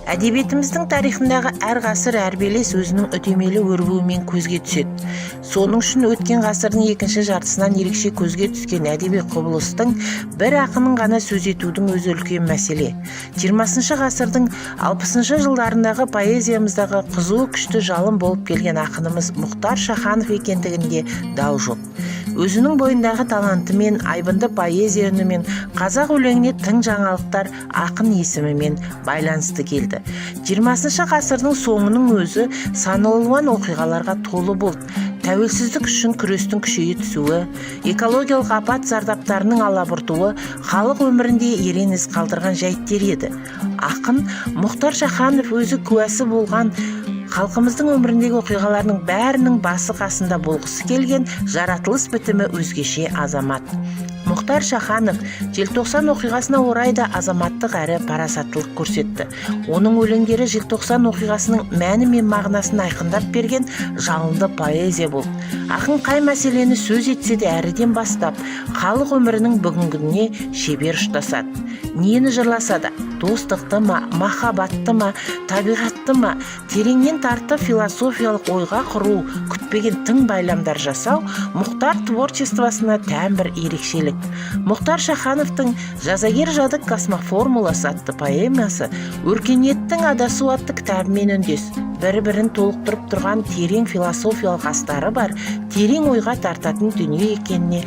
Әдебиетіміздің тарихындағы әр ғасыр, әр белес өзінің үдемелі өрбуімен көзге түседі. Соның үшін өткен ғасырдың екінші жартысынан ерекше көзге түскен әдеби құбылыстың бір ақынын ғана сөз етудің өзі үлкен мәселе. 20 ғасырдың 60 жылдарындағы поэзиямыздағы қызуы күшті жалын болып келген ақынымыз Мұхтар Шаханов екендігінде дау жоқ. Өзінің бойындағы талантымен, айбынды поэзия үнімен қазақ өлеңіне тың жаңалықтар ақын есімімен байланысты келді. 20 ғасырдың соңының өзі сан алуан оқиғаларға толы болды. Тәуелсіздік үшін күрестің күшейе түсуі, экологиялық апат зардаптарының алабұртуы халық өмірінде ерен із қалдырған жайттер еді. Ақын Мұхтар Шаханов өзі куәсі болған халқымыздың өміріндегі оқиғалардың бәрінің басы қасында болғысы келген жаратылыс бітімі өзгеше азамат. Мұхтар Шаханов желтоқсан оқиғасына орай да азаматтық әрі парасаттылық көрсетті. Оның өлеңдері желтоқсан оқиғасының мәні мен мағынасын айқындап берген жалынды поэзия болды. Ақын қай мәселені сөз етсе де әріден бастап халық өмірінің бүгінгіне шебер ұштасады. Нені жырласа да, достықты ма, махаббатты ма, табиғатты ма, тереңнен тартып философиялық ойға құру, күтпеген тың байламдар жасау Мұхтар творчествосына тән бір ерекшелік. Мұхтар Шахановтың «Жазагер жады космоформуласы» атты поэмасы өркениеттің адасу атты кітабымен үндес. Бір-бірін толықтырып тұрған терең философиялық астары бар, терең ойға тартатын дүние екеніне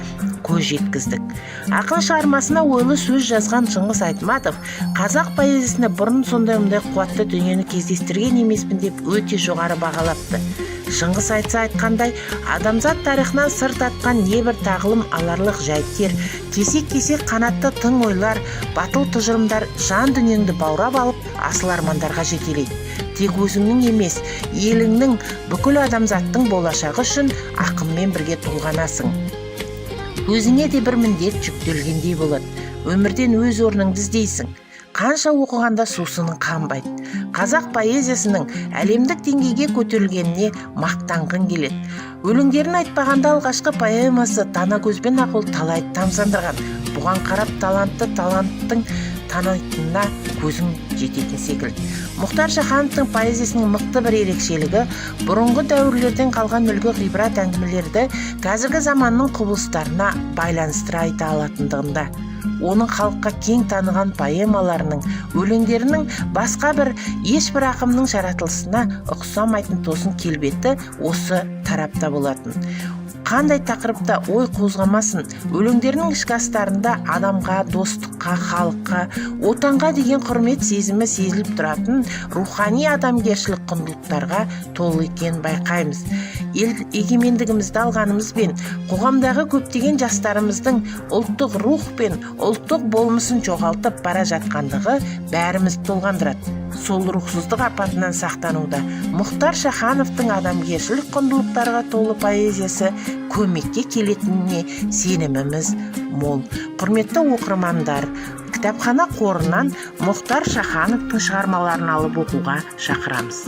көз жеткіздік. Ақын шығармасына ойлы сөз жазған Шыңғыс Айтматов қазақ поэзиясында бұрын сондай қуатты дүниені кездестірген емеспін деп өте жоғары бағалапты. Шыңғыс айтса айтқандай, адамзат тарихынан сыр татқан небір тағылым аларлық жайттер, кесек-кесек қанатты тың ойлар, батыл тұжырымдар жан дүниеңді баурап алып, асыл армандарға жетелейді. Тек өзіңнің емес, еліңнің, бүкіл адамзаттың болашағы үшін ақынмен бірге толғанасың. Өзіңе де бір міндет жүктелгендей болады. Өмірден өз орныңды іздейсің. Қанша оқығанда сусының қанбайды. Қазақ поэзиясының әлемдік деңгейге көтерілгеніне мақтанғың келеді. Өлеңдерін айтпағанда алғашқы поэмасы Танакөзбен ақыл талай тамсандырған. Бұған қарап таланттың танитынына көзің жететін секілді. Мұхтар Шахановтың поэзиясының мықты бір ерекшелігі бұрынғы дәуірлерден қалған үлгі ғибрат әңгімелерді қазіргі заманның құбылыстарына байланыстыра айта алатындығында. Оның халыққа кең таныған поэмаларының, өлеңдерінің басқа бір ешбір ақынның жаратылысына ұқсамайтын тосын келбеті осы тарапта болатын. Қандай тақырыпта ой қозғамасын, өлеңдерінің ішкі астарында адамға, достыққа, халыққа, отанға деген құрмет сезімі сезіліп тұратын рухани адамгершілік құндылықтарға толы екенін байқаймыз. Егемендігімізді алғанымызбен қоғамдағы көптеген жастарымыздың ұлттық рух пен ұлттық болмысын жоғалтып бара жатқандығы бәрімізді толғандырады. Сол рухсыздық апатынан сақтануда Мұхтар Шахановтың адамгершілік құндылықтарға толы поэзиясы көмекке келетініне сеніміміз мол. Құрметті оқырмандар, кітапхана қорынан Мұхтар Шахановтың шығармаларын алып оқуға шақырамыз.